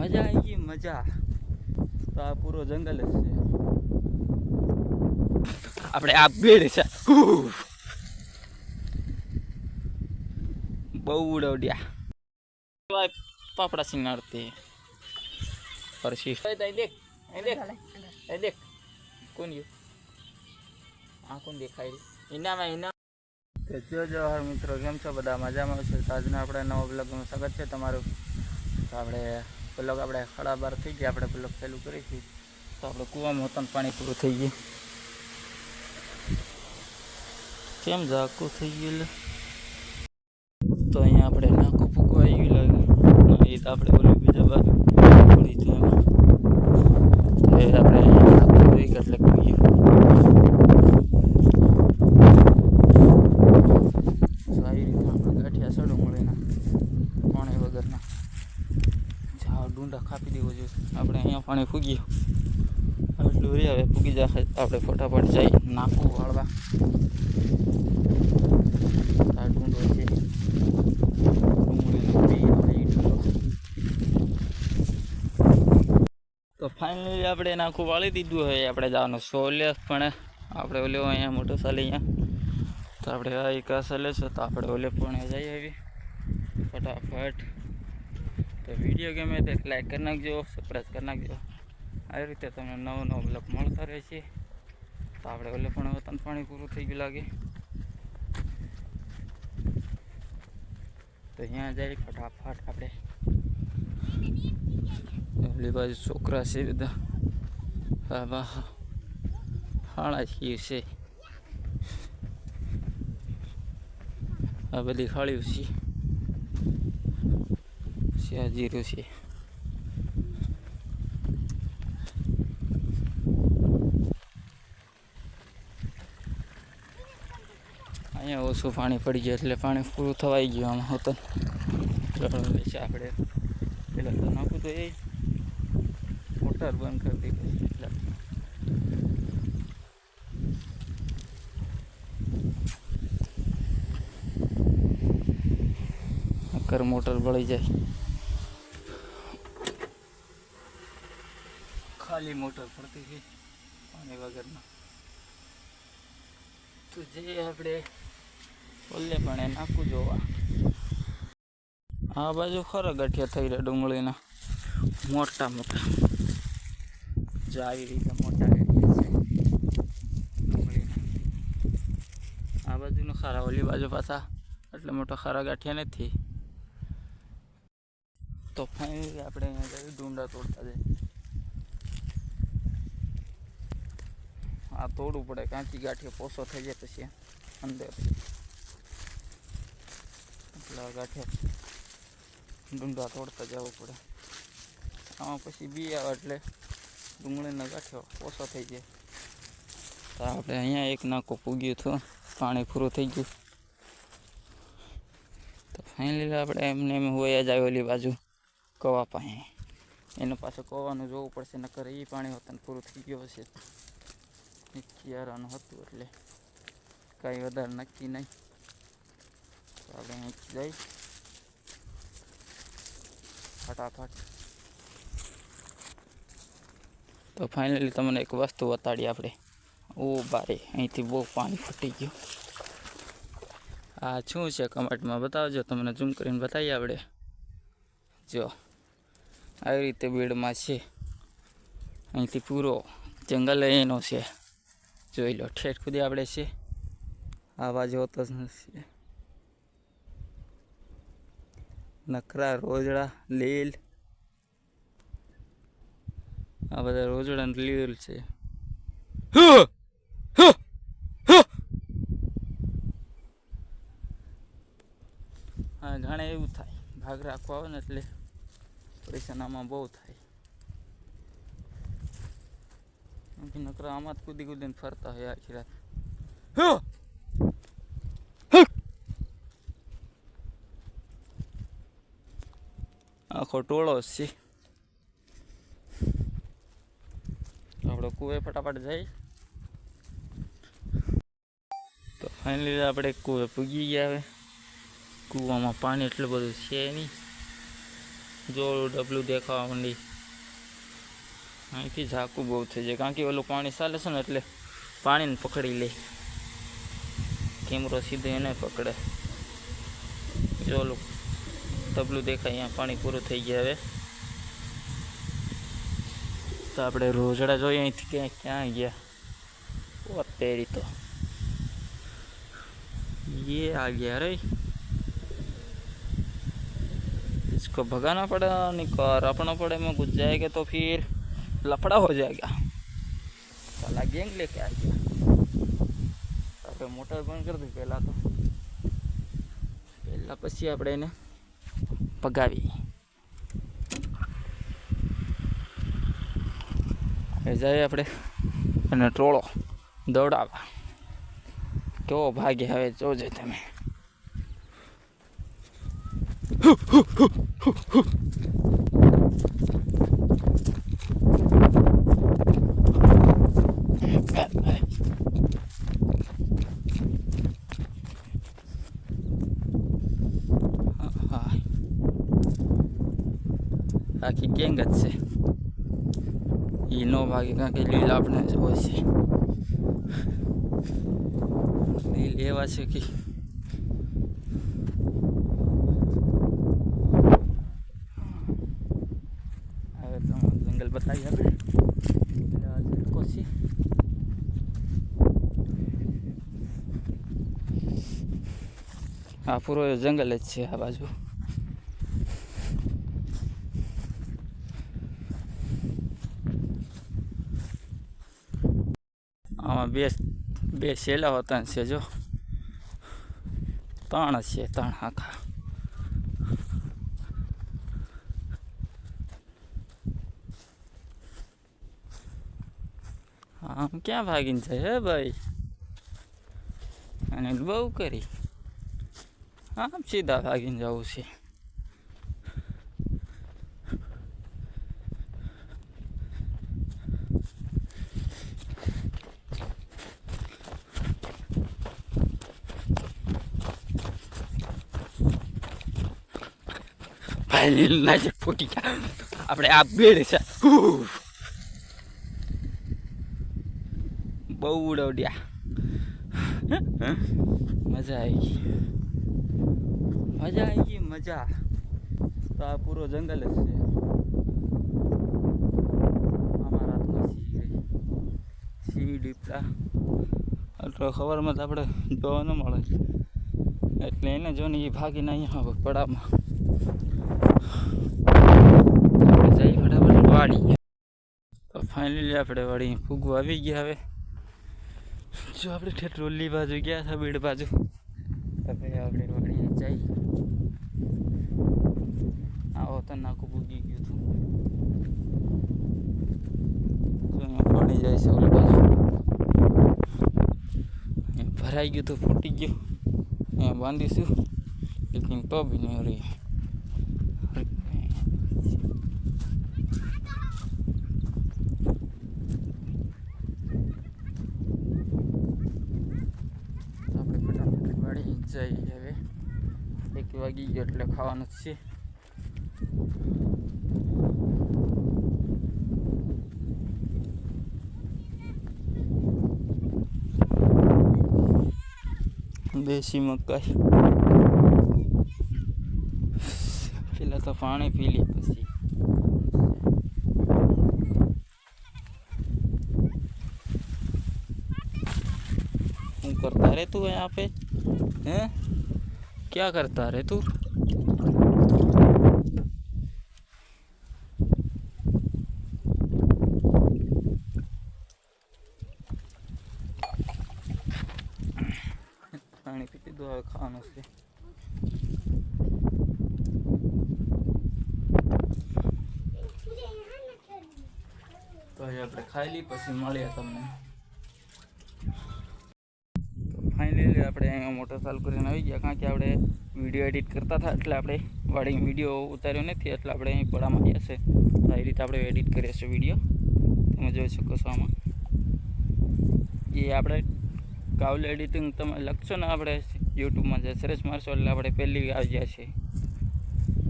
મજા આવી ગઈ મજા. તો આ પૂરો જંગલ જ છે. આપણે આ બેડ છે બહુ ઉડવડ્યા પાપડા સિંગાડતી પરસી દેખ દેખ કોણ આ કોણ દેખાય ઇનામાં જવાહર મિત્રો કેમ છો બધા મજામાં છે. આજના આપણે નવો બ્લોગનું સ્વાગત છે તમારું. તો આપણે બ્લોગ આપણે 12:30 થઈ ગયા. આપણે બ્લોગ ચાલુ કરીશું. તો આપણે કૂવામાં હોતા પાણી પૂરું થઈ ગયું. કેમ ઝાકું થઈ ગયું. તો અહીંયા આપણે નાખું ફૂકું આવી ગયું લાગે. એ તો આપણે બોલ્યું બીજા બાજુ થોડી ત્યાં એ આપણે નાખું જોઈ એટલે કહીએ સારી રીતે આપણે ગાંઠિયા સડો મળીને પાણી વગરના ઝાડ ડુંડા કાપી દેવો જોઈએ. આપણે અહીંયા પાણી ફૂગ્યું એટલું રે હવે ફૂગી જશે. આપણે ફટાફટ જઈ નાખું વાળવા. આ ડુંડો છે તો ફાઇનલી આપણે નાખું વાળી દીધું હોય. આપણે જવાનું સોલે પણ આપણે ઓલે અહીંયા મોટો સાલે અહીંયા તો આપણે આ એક સાલે છે. તો આપણે ઓલે પણ જઈ આવી ફટાફટ. તો વિડીયો ગમે તો લાઈક કરી નાખજો, સબસ્ક્રાઈબ કરી નાખજો. આવી રીતે તમને નવો બ્લોગ મળતા રહે છે. તો આપણે ઓલે પણ વતન પાણી પૂરું થઈ ગયું લાગે. તો અહીંયા જઈ ફટાફટ આપણે ઓલી બાજુ છોકરા છે બધા. હા વાહ હાળા ખીર છે. આ બધી ખાળ્યું છે. આ જીરું છે. અહીંયા ઓછું પાણી પડી ગયું એટલે પાણી પૂરું થવાઈ ગયું. આમાં હોતું છે આપણે પેલા તો નાખું તો એ મોટર બંધ કરી દીધી એટલે અકર મોટર બળી જાય. ખાલી મોટર પડતી હતી પાણી વગરના. તો જે આપણે ઓલે પણ નાખું જોવા. આ બાજુ ખરા ગાંઠિયા થઈ રહ્યા ડુંગળીના મોટા મોટા. જો આવી રીતે મોટા ગાંઠિયા છે ડુંગળીના. આ બાજુનો ખારા ઓલી બાજુ પાછા એટલે મોટા ખારા ગાંઠિયા નથી. તો ફાઇનલી આપણે અહીંયા જઈ ડુંડા તોડતા જઈએ. આ તોડવું પડે કાંચી ગાંઠિયો પોસો થઈ જાય પછી અંદર એટલા ગાંઠિયા ડુંડા તોડતા જવું પડે. આમાં પછી બી આવે એટલે ડુંગળીના ગાંઠિયો પોસો થઈ જાય. તો આપણે અહીંયા એક નાકો પૂગ્યું હતું પાણી પૂરું થઈ ગયું. તો ફાઇનલી આપણે એમને એમ હોય જ આવી ઓલી બાજુ કવા પાસે. એનું પાછું કવાનું જોવું પડશે નકર એ પાણી હોતા પૂરું થઈ ગયું હશે. ક્યારાનું હતું એટલે કાંઈ વધારે નક્કી નહીં. તો આપણે અહીંથી જઈ ફટાફટ. તો ફાઇનલી તમને એક વસ્તુ બતાડી આપણે. ઓ બારે અહીંથી બહુ પાણી ફૂટી ગયું. આ શું છે કમેન્ટમાં બતાવજો. તમને ઝૂમ કરીને બતાવીએ આપણે. જો આવી રીતે બેડમાં છે. અહીંથી પૂરો જંગલ એનો છે. જોઈ લો ઠેઠ સુધી આપણે છે. આ બાજુ હોતો જ નથી. નકરા રોજડા લીલ. આ બધા રોજડા લીલ છે. હા ઘણા એવું થાય ભાગ રાખવા આવે ને એટલે પરેશાનામાં બહુ થાય. નકરા આમાં જ કૂદી કૂદીને ફરતા હોય આખી રાત. આખો ટોળો જ છે. આપણે કૂવે ફટાફટ જઈ. તો ફાઇનલી આપણે કૂવે પૂગી ગયા. હવે કૂવામાં પાણી એટલું બધું છે નહીં જો ડબલું દેખાવા માંડી. અહીંથી ઝાકું બહુ થઈ જાય, કારણ કે ઓલું પાણી ચાલે છે ને એટલે પાણીને પકડી લે. કેમેરો સીધો એને પકડે. જો ઓલું ડબલું દેખાય, અહીંયા પાણી પૂરું થઈ ગયા. હવે તો આપણે રોજડા જોઈએ અહીંથી ક્યાં ગયા. तेरी तो ये आ गया रे, इसको भगाना पड़ेगा, निकाल अपना पड़े में घुस जाएगा तो फिर लफड़ा हो जाएगा. साला गैंग लेके आ गया. આપણે મોટર બંધ કરી દઈએ પહેલાં, તો પહેલાં પછી આપણે એને ભગાવી. હવે જાય આપણે અને ટ્રોળો દોડાવા. કેવો ભાગે હવે જોજો તમે. આખી ગેંગ જ છે. એ નો ભાગે, કારણ કે લીલા આપણે જ હોય છે. લીલ એવા છે કે હવે તો જંગલ બતાવીએ આપણે. કોશી આ પૂરો જંગલ જ છે આ બાજુ. આમાં બે શેલા હોતા છે, જો ત્રણ છે, ત્રણ આખા. આમ ક્યાં ભાગીને જાય હે ભાઈ, અને બહુ કરી આમ સીધા ભાગીને જવું છે. ના છે ફૂટી ગયા આપણે. આ બેડ છે, બહુ ઉડવડ્યા. મજા આવી ગઈ, મજા આવી ગઈ, મજા. તો આ પૂરો જંગલ જ છે. અમારા હાથમાં સિંહ દીપડા એટલે ખબરમાં તો આપણે જોવા ન મળે, એટલે એને જોઈને એ ભાગીને અહીંયા પડામાં જઈ ફટાફટ વાડી. તો ફાઇનલી આપણે વાડી ફૂગવા આવી ગયા. હવે જો આપણે ઠેઠરોલી બાજુ ગયા હતા, બીડ બાજુ, હવે આપણે વાડી જઈ. આવો તો નાકું પૂગી ગયું હતું. અહીંયા પાણી જાય છે ઓલી બાજુ, ભરાઈ ગયું તો ફૂટી ગયું. અહીંયા બાંધીશું, લેકિન તો બી નહીં રહી. જઈએ હવે 1 વાગી ગયો એટલે ખાવાનું જ છે. દેશી મકાઈ પેલા તો પાણી પી લે, પછી શું કરતા રે તું यहाँ पे हैं, क्या करता रे तू? पानी पीती दो खाना से तो આપણે ખાઈ લી, પછી મળીએ તમને. ફાઇનલી આપણે અહીંયા મોટર ચાલુ કરીને આવી ગયા, કારણ કે આપણે વિડીયો એડિટ કરતા હતા એટલે આપણે વાડી વિડીયો ઉતાર્યો નથી, એટલે આપણે અહીં પડામાં ગયા છે. તો એ રીતે આપણે એડિટ કરીએ છીએ વિડીયો, તમે જોઈ શકો છો. આમાં એ આપણે કાવલ એડિટિંગ તમે લખશો ને આપણે યુટ્યુબમાં જે સર્ચ મારશો એટલે આપણે પહેલી આવી જાય છે.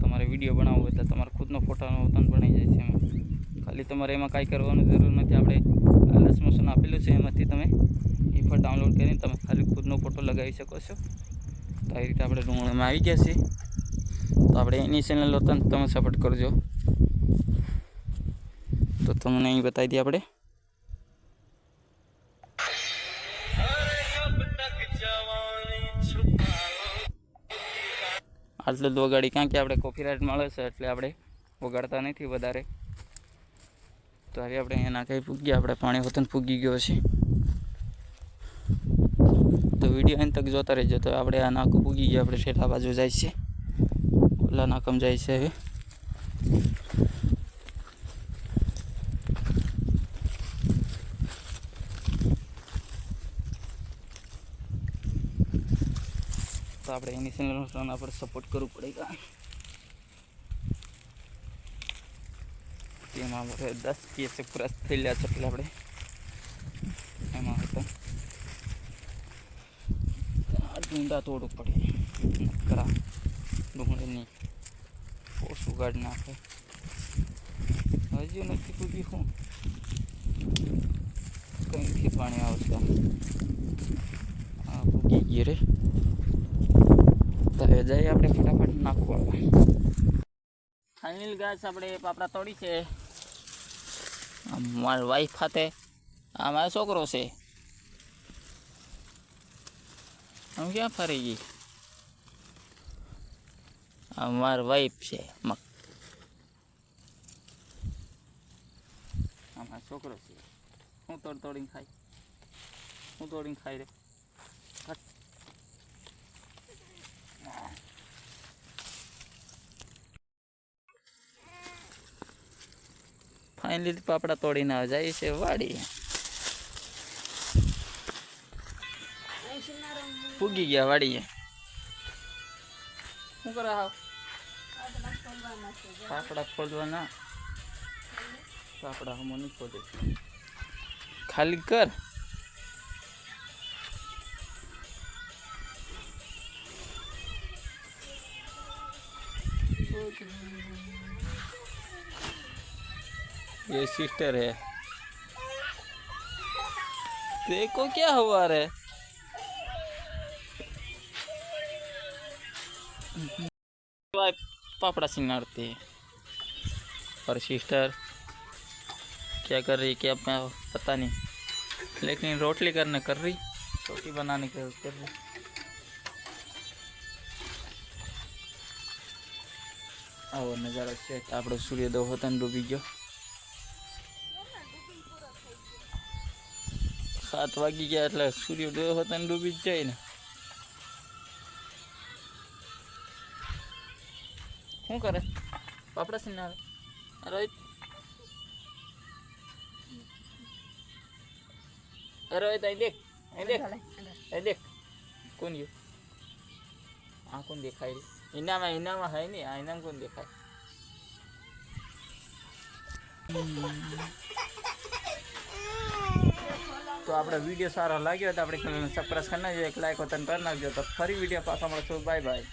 તમારે વિડીયો બનાવવો હોય તો તમારે ખુદનો ખુદનો ફોટાનો વતન બની જાય છે એમાં. ખાલી તમારે એમાં કાંઈ કરવાની જરૂર નથી. આપણે લાસ્ટ મોશન આપેલું છે એમાંથી તમે ઈફર ડાઉનલોડ કરીને તમે ખાલી ખુદનો ફોટો લગાવી શકો છો. તો આવી રીતે આપણે ડુંગળીમાં આવી ગયા છીએ. તો આપણે એની ચેનલ વતન તમે સપોર્ટ કરજો. તો તમને અહીં બતાવી દઈએ આપણે આટલે જ વગાડી, કારણ કે આપણે કોપીરાઇટ મળે છે એટલે આપણે વગાડતા નથી વધારે. તો હવે આપણે અહીંયા નાખી પૂગ્યા, આપણે પાણી વતન પૂગી ગયો છે. તો વિડીયો અહીં તક જોતા રહેજો. તો આપણે આ નાકું પૂગી ગયા, આપણે છેલ્લા બાજુ જાય છે, ઓલા નાકમ જાય છે. હવે તો આપણે એની ચેનલ આપણે સપોર્ટ કરવું પડે. તેમાં આપણે 10 કેસ પૂરા થઈ રહ્યા છે એટલે આપણે એમાં હતા ડુંડા તોડવું પડે. કરા ડુંગળીની ઓછું ગાડી નાખે. હજુ નથી પૂગી, હું કંઈથી પાણી આવશે. હા પૂગી ગઈ રે. તો હવે જઈએ આપણે ફટાફટ નાખવા. ફાઇનલ ગાય આપણે પાપડા તોડી છે. મારી વાઈફ ખાતે આ મારો છોકરો છે. આમ ક્યાં ફરી ગઈ? આ મારી વાઈફ છે. આ મારો છોકરો છે. હું તોડીને ખાઈ, હું તોડીને ખાઈ રે. ફાઇનલી પાપડા તોડીને જાય છે વાડી. પૂગી ગયા વાડીએ. શું કરે હાવ? પાપડા ખોદવાના. પાપડા હમો નહીં ખોદે, ખાલી કર. ये सिस्टर है, देखो क्या हुआ रे. पापड़ा सिंगारते हैं और सिस्टर क्या कर रही क्या पता नहीं, लेकिन रोटली करने कर रही, रोटी बनाने कर रही. આવો નજારો છે. આપણો સૂર્યોદય હોતા ડૂબી ગયો. 7 વાગી ગયા એટલે સૂર્યોદય હોતા ડૂબી જ જાય ને. શું કરે? પાપડા સીને આવે. રોહિત, રોહિત અહીં દેખ, અહીં દેખ, અહીં દેખ. કોણ ગયું? આ કોણ દેખાય? ઇનામાં હે નહીં. આ ઇનામ કોણ દેખાય? તો આપણે વિડીયો સારો લાગ્યો તો આપણે સબસ્ક્રાઇબ કરી નાખજો, એક લાઈક વતન કરી નાખજો. તો ફરી વિડીયો પાછા મળશું. Bye bye.